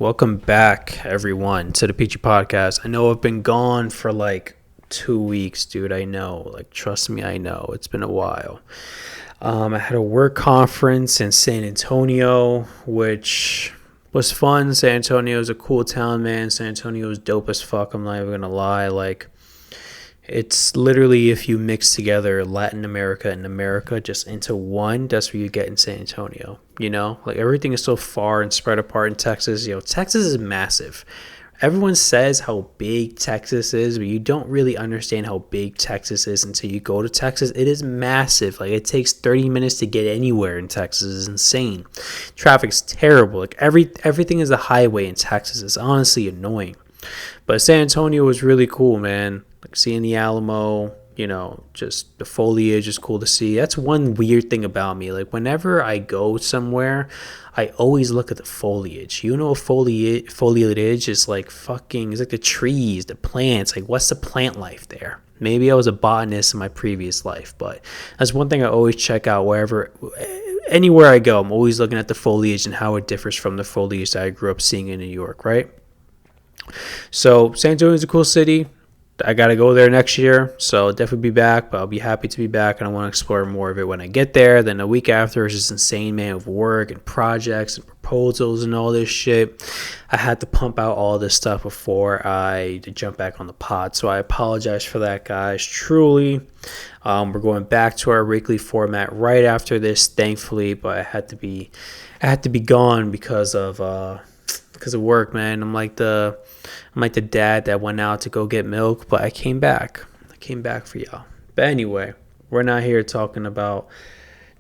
Welcome back, everyone, to the Pitre podcast. I know I've been gone for like 2 weeks, dude. I know. Trust me, I know. It's been a while. I had a work conference in San Antonio, which was fun. San Antonio is a cool town, man. San Antonio is dope as fuck. I'm not even going to lie. It's literally if you mix together Latin America and America just into one, that's what you get in San Antonio. Everything is so far and spread apart in Texas. Texas is massive. Everyone says how big Texas is, but you don't really understand how big Texas is until you go to Texas. It is massive. It takes 30 minutes to get anywhere in Texas. It's insane. Traffic's terrible. Everything is a highway in Texas. It's honestly annoying. But San Antonio was really cool, man. Seeing the Alamo, just the foliage is cool to see. That's one weird thing about me. Whenever I go somewhere, I always look at the foliage. Foliage is fucking, it's like the trees, the plants. What's the plant life there? Maybe I was a botanist in my previous life, but that's one thing I always check out anywhere I go. I'm always looking at the foliage and how it differs from the foliage that I grew up seeing in New York, right? So San Antonio is a cool city. I got to go there next year, so I'll definitely be back, but I'll be happy to be back, and I want to explore more of it when I get there. Then a week after is just insane, man, with work and projects and proposals and all this shit. I had to pump out all this stuff before I jump back on the pod, so I apologize for that, guys. Truly, we're going back to our weekly format right after this, thankfully, but I had to be gone because of work, man. I'm like the dad that went out to go get milk, but I came back for y'all. But anyway, we're not here talking about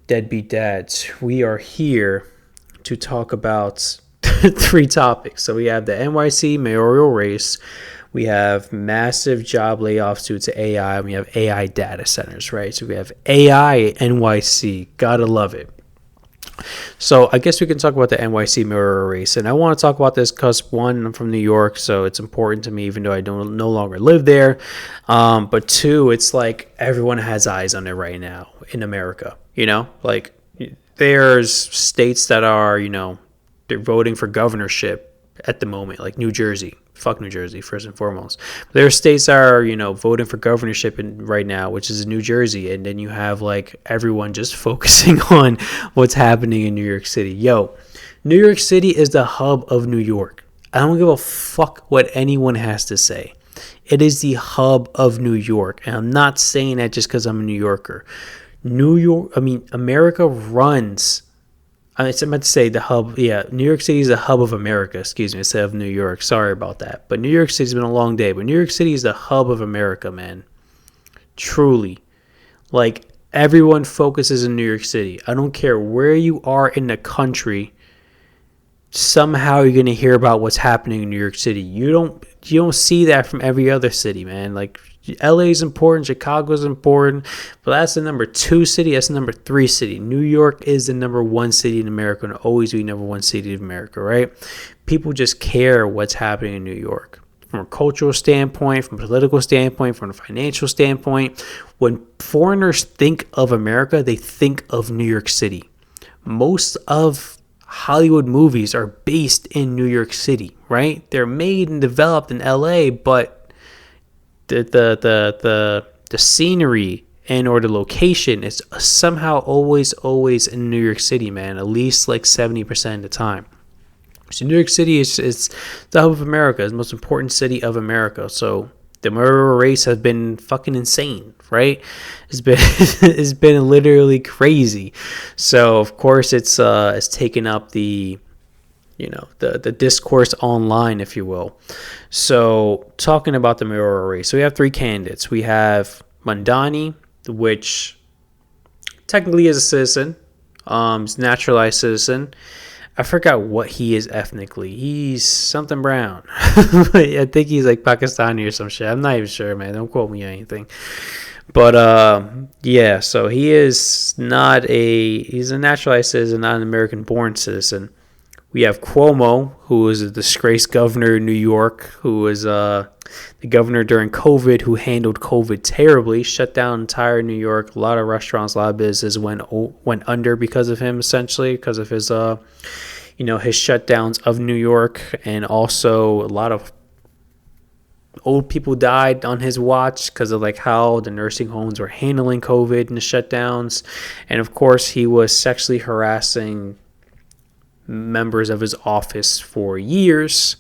deadbeat dads. We are here to talk about three topics. So we have the NYC Mayoral race, we have massive job layoffs due to AI, and we have AI data centers, right? So we have AI NYC, gotta love it. So I guess we can talk about the NYC Mayoral race, and I want to talk about this because, one, I'm from New York, so it's important to me even though I no longer live there, but two, it's everyone has eyes on it right now in America. There's states that are they're voting for governorship at the moment, like New Jersey. Fuck New Jersey, first and foremost. But there are states that are, voting for governorship right now, which is New Jersey. And then you have, everyone just focusing on what's happening in New York City. Yo, New York City is the hub of New York. I don't give a fuck what anyone has to say. It is the hub of New York. And I'm not saying that just because I'm a New Yorker. America runs... I meant to say the hub. Yeah, New York City is the hub of America, instead of New York. Sorry about that. But New York City's been a long day. But New York City is the hub of America, man. Truly. Everyone focuses in New York City. I don't care where you are in the country. Somehow you're going to hear about what's happening in New York City. You don't see that from every other city, man. LA is important, Chicago is important, but that's the number 2 city, that's the number 3 city. New York is the number 1 city in America and always be number 1 city in America, right? People just care what's happening in New York. From a cultural standpoint, from a political standpoint, from a financial standpoint. When foreigners think of America, they think of New York City. Most of Hollywood movies are based in New York City, right? They're made and developed in LA, but the scenery and or the location is somehow always in New York City, man, at least 70% of the time. So New York City is the hub of America, it's the most important city of America. So the mayoral race has been fucking insane, right? It's been literally crazy. So of course it's taken up the discourse online, if you will. So talking about the mayoral race, so we have 3 candidates. We have Mamdani, which technically is a citizen, is a naturalized citizen. I forgot what he is ethnically. He's something brown. I think he's Pakistani or some shit. I'm not even sure, man. Don't quote me on anything. But so he's a naturalized citizen, not an American-born citizen. We have Cuomo, who is a disgraced governor in New York, who was the governor during COVID, who handled COVID terribly, shut down entire New York. A lot of restaurants, a lot of businesses went under because of him, essentially, because of his his shutdowns of New York, and also a lot of old people died on his watch because of like how the nursing homes were handling COVID and the shutdowns. And of course, he was sexually harassing members of his office for years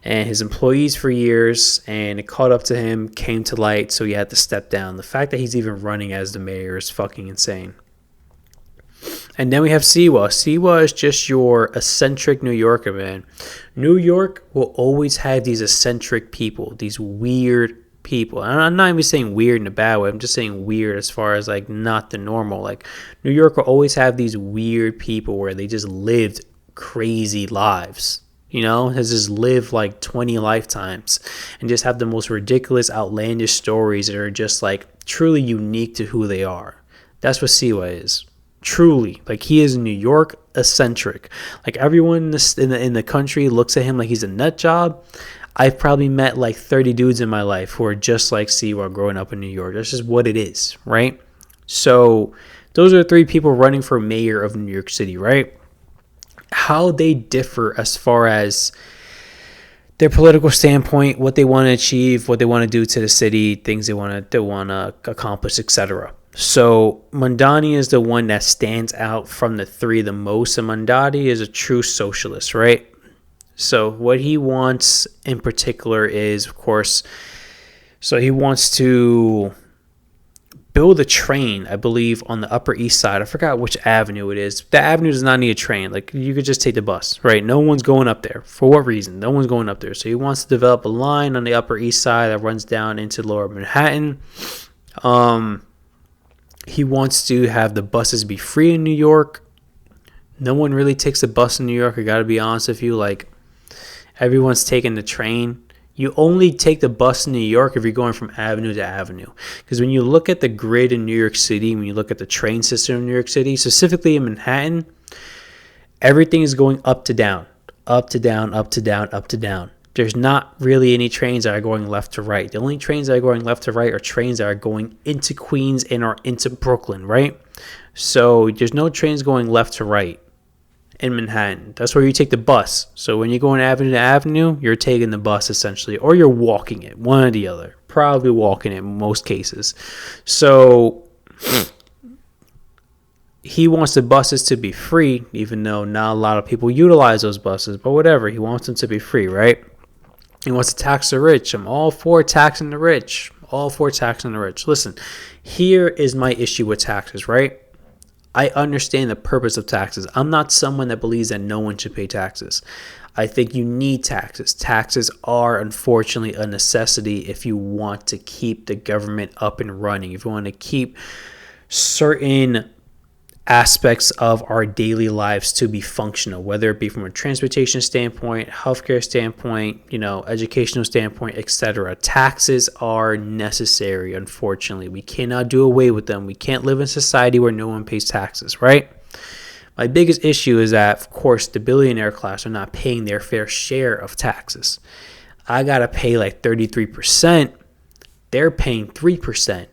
and his employees for years, and it caught up to him, came to light, so he had to step down. The fact that he's even running as the mayor is fucking insane. And then we have Sliwa. Sliwa is just your eccentric New Yorker, man. New York will always have these eccentric people, these weird people. And I'm not even saying weird in a bad way. I'm just saying weird as far as like not the normal. Like New York will always have these weird people where they just lived crazy lives. Has just lived like 20 lifetimes and just have the most ridiculous, outlandish stories that are just like truly unique to who they are. That's what Sliwa is. Truly, like he is New York eccentric. Like everyone in the country looks at him like he's a nut job. I've probably met like 30 dudes in my life who are just like Sliwa growing up in New York. That's just what it is, right? So those are 3 people running for mayor of New York City, right? How they differ as far as their political standpoint, what they want to achieve, what they want to do to the city, things they want to accomplish, etc. So Mamdani is the one that stands out from the 3 the most, and Mamdani is a true socialist, right? So what he wants in particular is, of course, so he wants to build a train, I believe, on the Upper East Side. I forgot which avenue it is. That avenue does not need a train. Like, you could just take the bus, right? No one's going up there. For what reason? No one's going up there. So he wants to develop a line on the Upper East Side that runs down into Lower Manhattan. He wants to have the buses be free in New York. No one really takes the bus in New York. I got to be honest with you. Like, everyone's taking the train. You only take the bus in New York if you're going from avenue to avenue. Because when you look at the grid in New York City, when you look at the train system in New York City, specifically in Manhattan, everything is going up to down, up to down, up to down, up to down. There's not really any trains that are going left to right. The only trains that are going left to right are trains that are going into Queens and are into Brooklyn, right? So there's no trains going left to right in Manhattan. That's where you take the bus. So when you're going avenue to avenue, you're taking the bus essentially, or you're walking it, one or the other. Probably walking it in most cases. So he wants the buses to be free, even though not a lot of people utilize those buses, but whatever. He wants them to be free, right? He wants to tax the rich. I'm all for taxing the rich. All for taxing the rich. Listen, here is my issue with taxes, right? I understand the purpose of taxes. I'm not someone that believes that no one should pay taxes. I think you need taxes. Taxes are, unfortunately, a necessity if you want to keep the government up and running, if you want to keep certain aspects of our daily lives to be functional, whether it be from a transportation standpoint, healthcare standpoint, educational standpoint, etc. Taxes are necessary, unfortunately. We cannot do away with them. We can't live in a society where no one pays taxes, right? My biggest issue is that, of course, the billionaire class are not paying their fair share of taxes. I got to pay like 33%. They're paying 3%.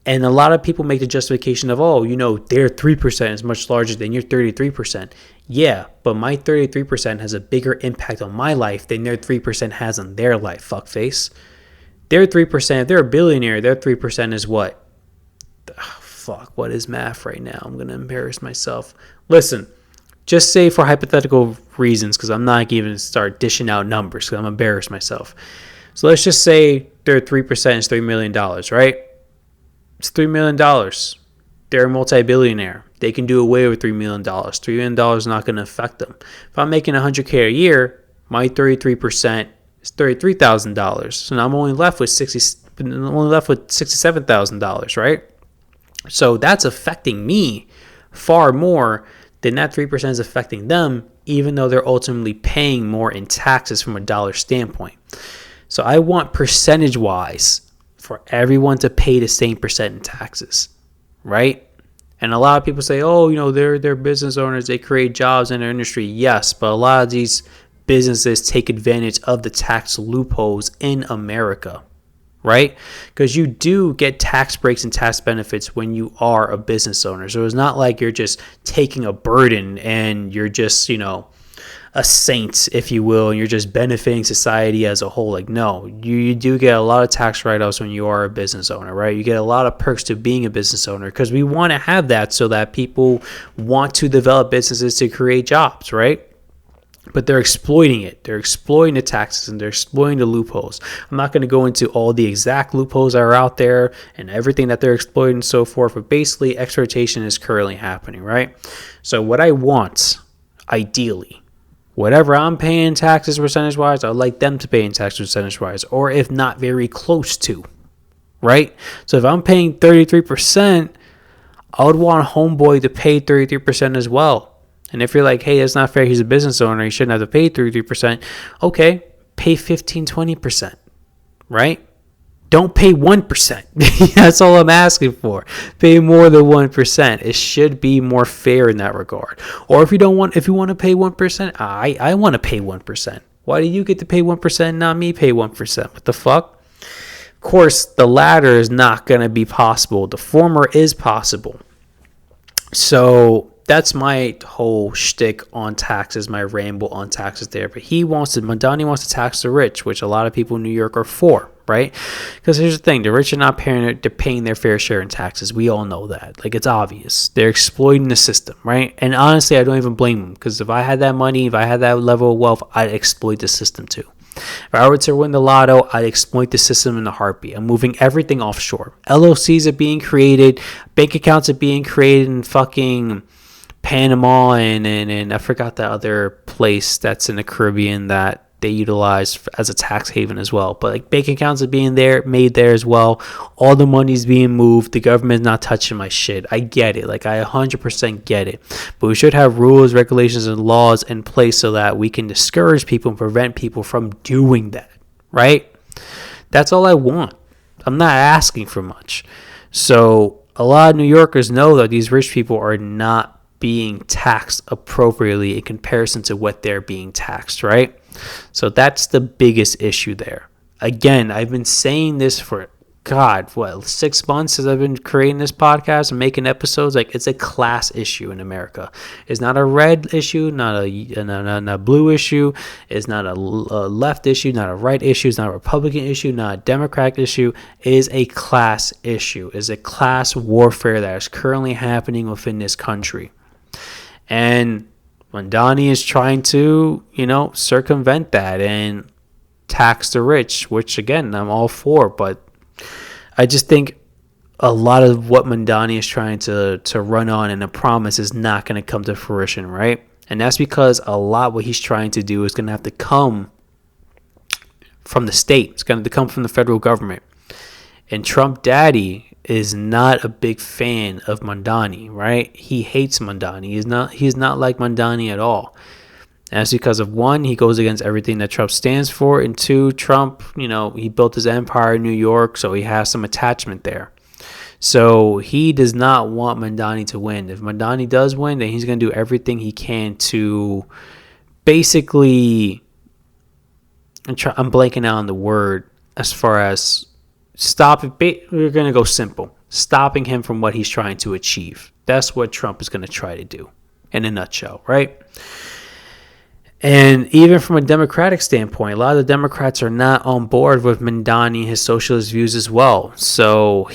And a lot of people make the justification of, their 3% is much larger than your 33%. Yeah, but my 33% has a bigger impact on my life than their 3% has on their life, fuckface. Their 3%, if they're a billionaire, their 3% is what? What is math right now? I'm going to embarrass myself. Listen, just say for hypothetical reasons, because I'm not even start dishing out numbers, because I'm embarrassed myself. So let's just say their 3% is $3 million, right? It's $3 million. They're a multi-billionaire. They can do away with $3 million. $3 million is not going to affect them. If I'm making $100K a year, my 33% is $33,000. So now I'm only left with $67,000, right? So that's affecting me far more than that 3% is affecting them, even though they're ultimately paying more in taxes from a dollar standpoint. So I want percentage-wise for everyone to pay the same percent in taxes, right? And a lot of people say, they're business owners, they create jobs in their industry. Yes, but a lot of these businesses take advantage of the tax loopholes in America, right? Because you do get tax breaks and tax benefits when you are a business owner. So it's not like you're just taking a burden and you're just, a saint, if you will, and you're just benefiting society as a whole. Like, no, you do get a lot of tax write-offs when you are a business owner, right? You get a lot of perks to being a business owner because we want to have that so that people want to develop businesses to create jobs, right? But they're exploiting it. They're exploiting the taxes and they're exploiting the loopholes. I'm not going to go into all the exact loopholes that are out there and everything that they're exploiting and so forth, but basically exploitation is currently happening, right? So what I want, ideally, whatever I'm paying taxes percentage-wise, I'd like them to pay in taxes percentage-wise, or if not, very close to, right? So if I'm paying 33%, I would want Homeboy to pay 33% as well. And if you're like, hey, that's not fair, he's a business owner, he shouldn't have to pay 33%, okay, pay 15, 20%, right? Don't pay 1%. That's all I'm asking for. Pay more than 1%. It should be more fair in that regard. Or if you want to pay 1%, I want to pay 1%. Why do you get to pay 1% and not me pay 1%? What the fuck? Of course, the latter is not going to be possible. The former is possible. So that's my whole shtick on taxes, my ramble on taxes there. But Mamdani wants to tax the rich, which a lot of people in New York are for, right? Because here's the thing, the rich are not paying their fair share in taxes. We all know that. Like, it's obvious. They're exploiting the system, right? And honestly, I don't even blame them, because if I had that money, if I had that level of wealth, I'd exploit the system too. If I were to win the lotto, I'd exploit the system in a heartbeat. I'm moving everything offshore. LLCs are being created, bank accounts are being created in fucking Panama and I forgot that other place that's in the Caribbean that they utilize as a tax haven as well. But like, bank accounts are being made there as well. All the money's being moved. The government's not touching my shit. I get it. Like, I 100% get it. But we should have rules, regulations, and laws in place so that we can discourage people and prevent people from doing that, right? That's all I want. I'm not asking for much. So a lot of New Yorkers know that these rich people are not being taxed appropriately in comparison to what they're being taxed, right? So that's the biggest issue there. Again, I've been saying this for 6 months as I've been creating this podcast and making episodes. Like, it's a class issue in America. It's not a red issue, not a blue issue. It's not a left issue, not a right issue. It's not a Republican issue, not a Democrat issue. It is a class issue. It's a class warfare that is currently happening within this country. And Mamdani is trying to, circumvent that and tax the rich, which, again, I'm all for. But I just think a lot of what Mamdani is trying to run on and a promise is not going to come to fruition, right? And that's because a lot what he's trying to do is going to have to come from the state. It's going to come from the federal government. And Trump Daddy is not a big fan of Mamdani, right? He hates Mamdani. He's not like Mamdani at all. And that's because of, one, he goes against everything that Trump stands for, and two, Trump, he built his empire in New York, so he has some attachment there. So he does not want Mamdani to win. If Mamdani does win, then he's going to do everything he can to basically, I'm blanking out on the word, as far as we're going to go simple. Stopping him from what he's trying to achieve. That's what Trump is going to try to do in a nutshell, right? And even from a Democratic standpoint, a lot of the Democrats are not on board with Mamdani, his socialist views as well. So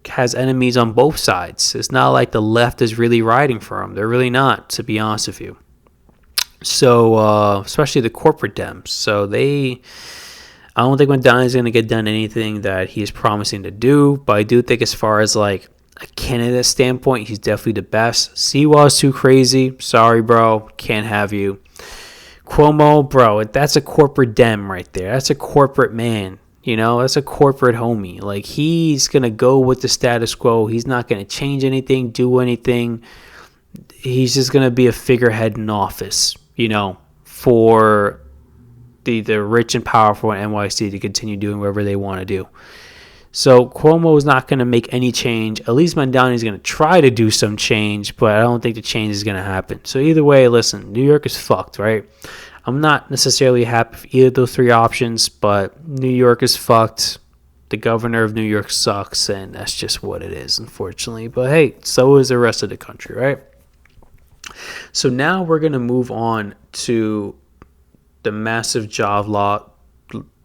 has enemies on both sides. It's not like the left is really riding for him. They're really not, to be honest with you. So, especially the corporate Dems. So I don't think Mamdani is going to get done anything that he's promising to do, but I do think as far as like a candidate standpoint, he's definitely the best. Sliwa is too crazy. Sorry, bro. Can't have you. Cuomo, bro, that's a corporate Dem right there. That's a corporate man. That's a corporate homie. Like, he's going to go with the status quo. He's not going to change anything, do anything. He's just going to be a figurehead in office, for the rich and powerful in NYC to continue doing whatever they want to do. So Cuomo is not going to make any change. At least Mamdani is going to try to do some change, but I don't think the change is going to happen. So either way, listen, New York is fucked, right? I'm not necessarily happy with either of those three options, but New York is fucked. the governor of New York sucks, and that's just what it is, unfortunately. But hey, so is the rest of the country, right? So now we're going to move on to the massive job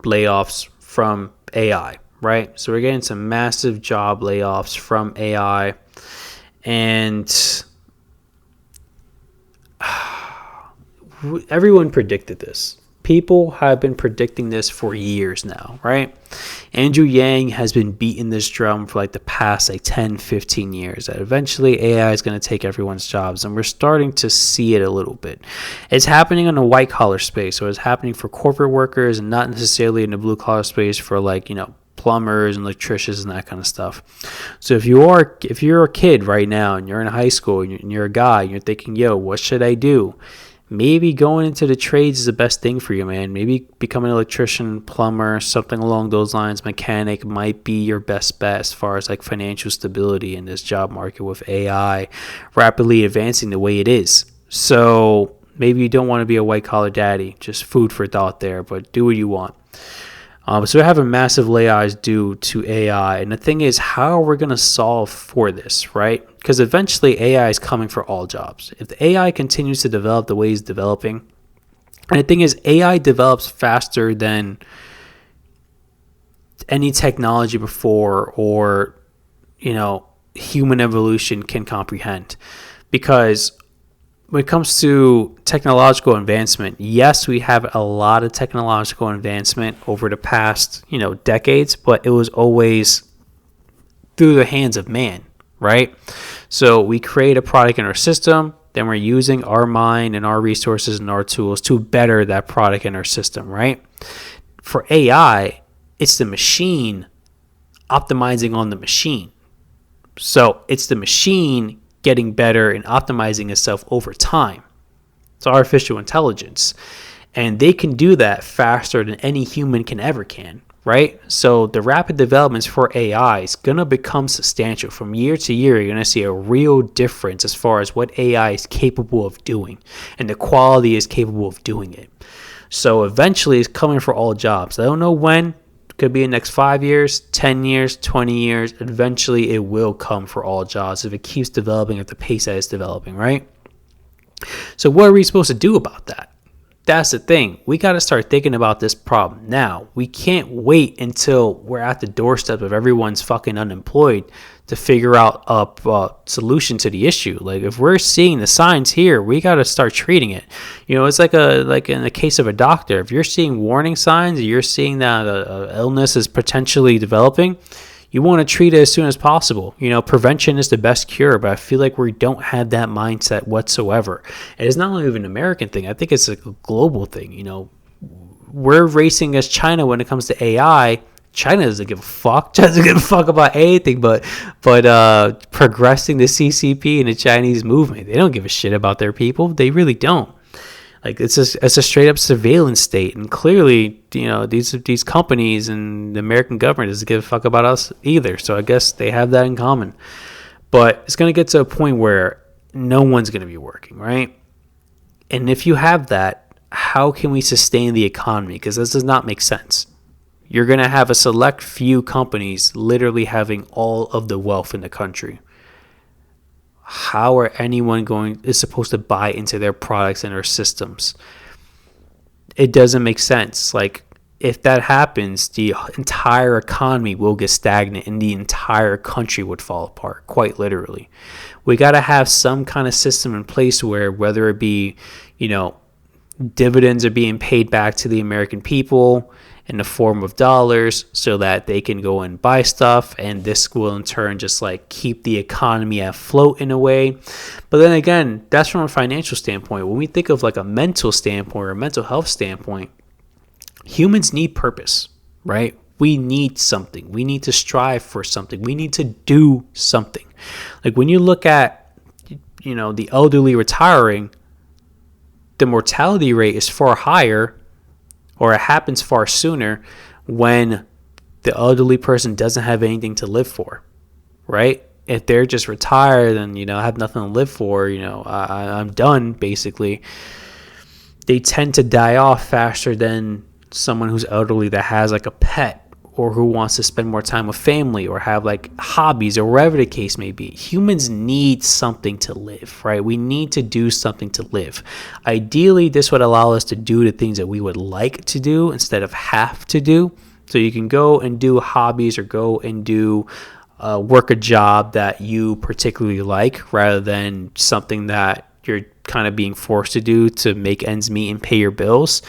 layoffs from AI, right? So we're getting some massive job layoffs from AI, and everyone predicted this. People have been predicting this for years now, right? Andrew Yang has been beating this drum for like the past 10, 15 years that eventually AI is going to take everyone's jobs, and we're starting to see it a little bit. It's happening in the white collar space, so it's happening for corporate workers and not necessarily in the blue collar space for plumbers and electricians and that kind of stuff. So if you're a kid right now and you're in high school and you're a guy and you're thinking, yo, what should I do? Maybe going into the trades is the best thing for you, man. Maybe becoming an electrician, plumber, something along those lines, mechanic might be your best bet as far as financial stability in this job market with AI rapidly advancing the way it is. So maybe you don't want to be a white collar daddy. Just food for thought there, but do what you want. So we're having massive layoffs due to AI. And the thing is, how are we going to solve for this, right? Because eventually AI is coming for all jobs. If the AI continues to develop the way it's developing, and the thing is, AI develops faster than any technology before or, human evolution can comprehend. Because when it comes to technological advancement, yes, we have a lot of technological advancement over the past, decades, but it was always through the hands of man, right? So we create a product in our system, then we're using our mind and our resources and our tools to better that product in our system, right? For AI, it's the machine optimizing on the machine. So it's the machine getting better and optimizing itself over time. It's artificial intelligence. And they can do that faster than any human can, right? So the rapid developments for AI is going to become substantial. From year to year, you're going to see a real difference as far as what AI is capable of doing and the quality is capable of doing it. So eventually it's coming for all jobs. I don't know when. Could be in the next 5 years, 10 years, 20 years. Eventually, it will come for all jobs if it keeps developing at the pace that it's developing, right? So what are we supposed to do about that? That's the thing. We got to start thinking about this problem now. We can't wait until we're at the doorstep of everyone's fucking unemployed to figure out a solution to the issue. If we're seeing the signs here, we got to start treating it. It's like in the case of a doctor. If you're seeing warning signs, you're seeing that a illness is potentially developing, you want to treat it as soon as possible. Prevention is the best cure, but I feel like we don't have that mindset whatsoever. And it's not only even an American thing. I think it's a global thing. We're racing against China when it comes to AI. China doesn't give a fuck. China doesn't give a fuck about anything but progressing the CCP and the Chinese movement. They don't give a shit about their people. They really don't. It's a straight up surveillance state, and clearly, these companies and the American government doesn't give a fuck about us either. So I guess they have that in common. But it's going to get to a point where no one's going to be working, right? And if you have that, how can we sustain the economy? Because this does not make sense. You're going to have a select few companies literally having all of the wealth in the country. How are anyone is supposed to buy into their products and their systems? It doesn't make sense. If that happens, the entire economy will get stagnant and the entire country would fall apart, quite literally. We got to have some kind of system in place where, whether it be, dividends are being paid back to the American people in the form of dollars so that they can go and buy stuff, and this will in turn just keep the economy afloat in a way. But then again, that's from a financial standpoint. When we think of a mental standpoint or a mental health standpoint, humans need purpose, right? We need something. We need to strive for something. We need to do something. When you look at the elderly retiring, the mortality rate is far higher, or it happens far sooner when the elderly person doesn't have anything to live for, right? If they're just retired and, have nothing to live for, I'm done, basically, they tend to die off faster than someone who's elderly that has a pet or who wants to spend more time with family or have like hobbies or whatever the case may be. Humans need something to live, right? We need to do something to live. Ideally, this would allow us to do the things that we would like to do instead of have to do. So you can go and do hobbies or go and do work a job that you particularly like rather than something that you're kind of being forced to do to make ends meet and pay your bills.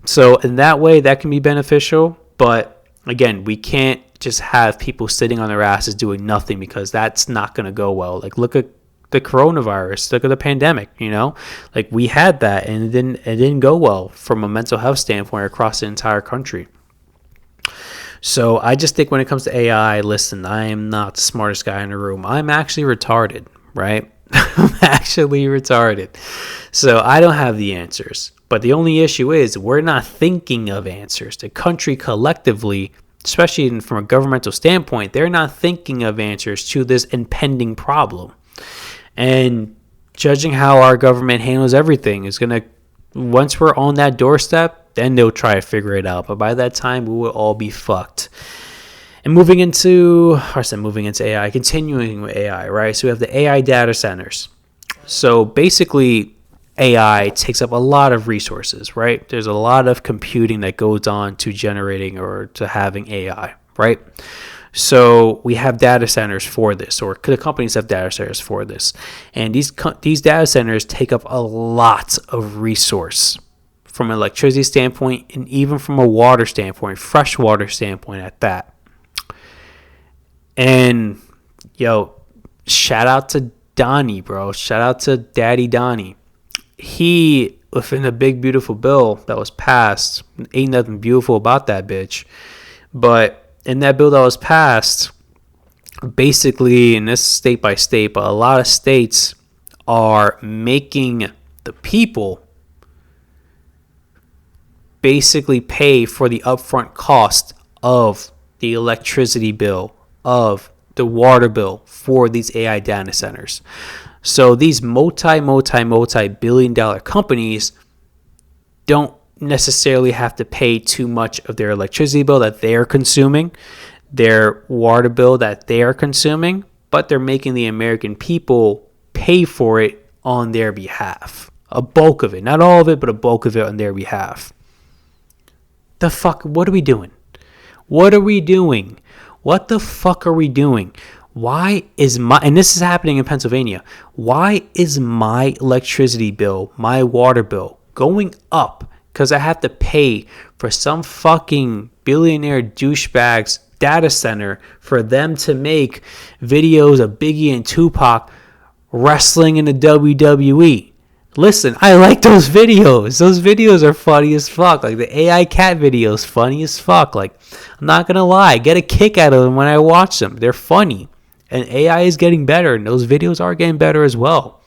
So in that way, that can be beneficial. But again, we can't just have people sitting on their asses doing nothing, because that's not going to go well. Like, look at the coronavirus, look at the pandemic, like we had that and it didn't go well from a mental health standpoint across the entire country. So I just think when it comes to AI, listen, I am not the smartest guy in the room. I'm actually retarded, right? I'm actually retarded. So I don't have the answers. But the only issue is we're not thinking of answers. The country collectively, especially from a governmental standpoint, they're not thinking of answers to this impending problem. And judging how our government handles everything is going to, once we're on that doorstep, then they'll try to figure it out. But by that time, we will all be fucked. And moving into AI, continuing with AI, right? So we have the AI data centers. So basically, AI takes up a lot of resources, right? There's a lot of computing that goes on to generating or to having AI, right? So we have data centers for this, or the companies have data centers for this. And these data centers take up a lot of resource from an electricity standpoint and even from a water standpoint, fresh water standpoint at that. And, shout out to Donnie, bro. Shout out to Daddy Donnie. He, within a big, beautiful bill that was passed, ain't nothing beautiful about that bitch. But in that bill that was passed, basically, and this is state by state, but a lot of states are making the people basically pay for the upfront cost of the electricity bill, of the water bill for these AI data centers. So these multi-billion dollar companies don't necessarily have to pay too much of their electricity bill that they're consuming, their water bill that they are consuming, but they're making the American people pay for it on their behalf. A bulk of it, not all of it, but a bulk of it on their behalf. The fuck, what are we doing? What are we doing? What the fuck are we doing? Why is and this is happening in Pennsylvania, why is my electricity bill, my water bill going up? Because I have to pay for some fucking billionaire douchebags data center for them to make videos of Biggie and Tupac wrestling in the WWE. Listen, I like those videos. Those videos are funny as fuck. Like the AI cat videos, funny as fuck. Like, I'm not going to lie. I get a kick out of them when I watch them. They're funny. And AI is getting better, and those videos are getting better as well.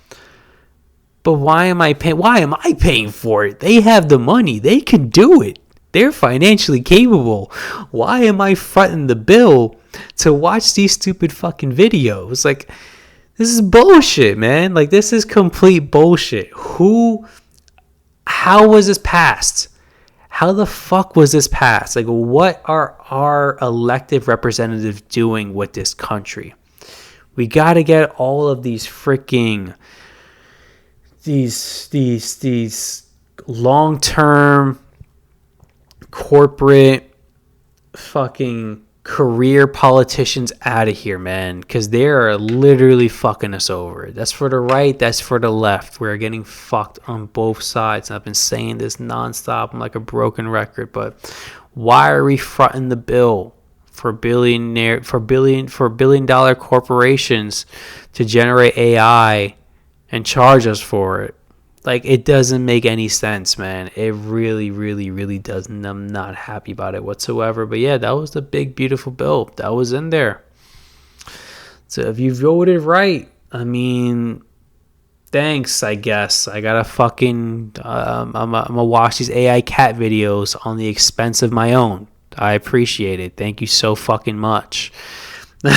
But why am I paying for it? They have the money. They can do it. They're financially capable. Why am I fronting the bill to watch these stupid fucking videos? Like, this is bullshit, man. Like, this is complete bullshit. How was this passed? How the fuck was this passed? Like, what are our elected representatives doing with this country? We got to get all of these freaking, these long-term corporate fucking career politicians out of here, man, because they are literally fucking us over. That's for the right, that's for the left. We're getting fucked on both sides. And I've been saying this nonstop. I'm like a broken record, but why are we fronting the bill for billion dollar corporations to generate AI and charge us for it? Like, it doesn't make any sense, man. It really, really, really doesn't. I'm not happy about it whatsoever. But yeah, that was the big, beautiful bill that was in there. So if you voted right, I mean, thanks, I guess. I gotta fucking, I'm gonna watch these AI cat videos on the expense of my own. I appreciate it. Thank you so fucking much. No,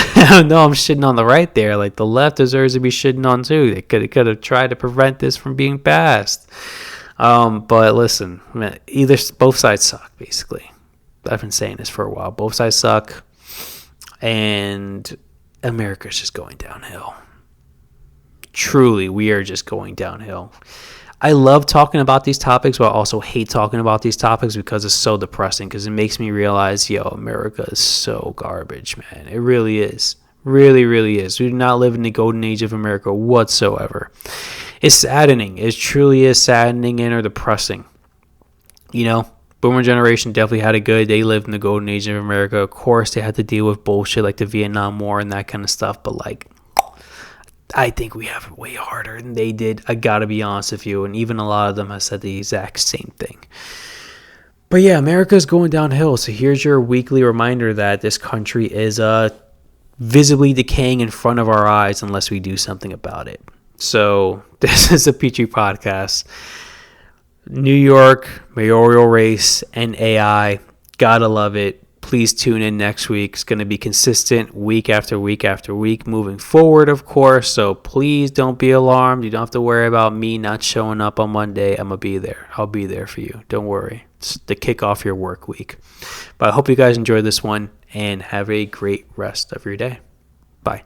I'm shitting on the right there. Like, the left deserves to be shitting on too. They could have tried to prevent this from being passed. But listen, man, both sides suck, basically. I've been saying this for a while. Both sides suck. And America's just going downhill. Truly, we are just going downhill. I love talking about these topics, but I also hate talking about these topics because it's so depressing, because it makes me realize, America is so garbage, man. It really is. Really, really is. We do not live in the golden age of America whatsoever. It's saddening. It truly is saddening and or depressing. Boomer generation definitely had it good. They lived in the golden age of America. Of course, they had to deal with bullshit like the Vietnam War and that kind of stuff, but I think we have it way harder than they did. I gotta be honest with you. And even a lot of them have said the exact same thing. But yeah, America's going downhill. So here's your weekly reminder that this country is visibly decaying in front of our eyes unless we do something about it. So this is a Pitre podcast. New York mayoral race and AI. Gotta love it. Please tune in next week. It's going to be consistent week after week after week moving forward, of course. So please don't be alarmed. You don't have to worry about me not showing up on Monday. I'm going to be there. I'll be there for you. Don't worry. It's to kick off your work week. But I hope you guys enjoyed this one and have a great rest of your day. Bye.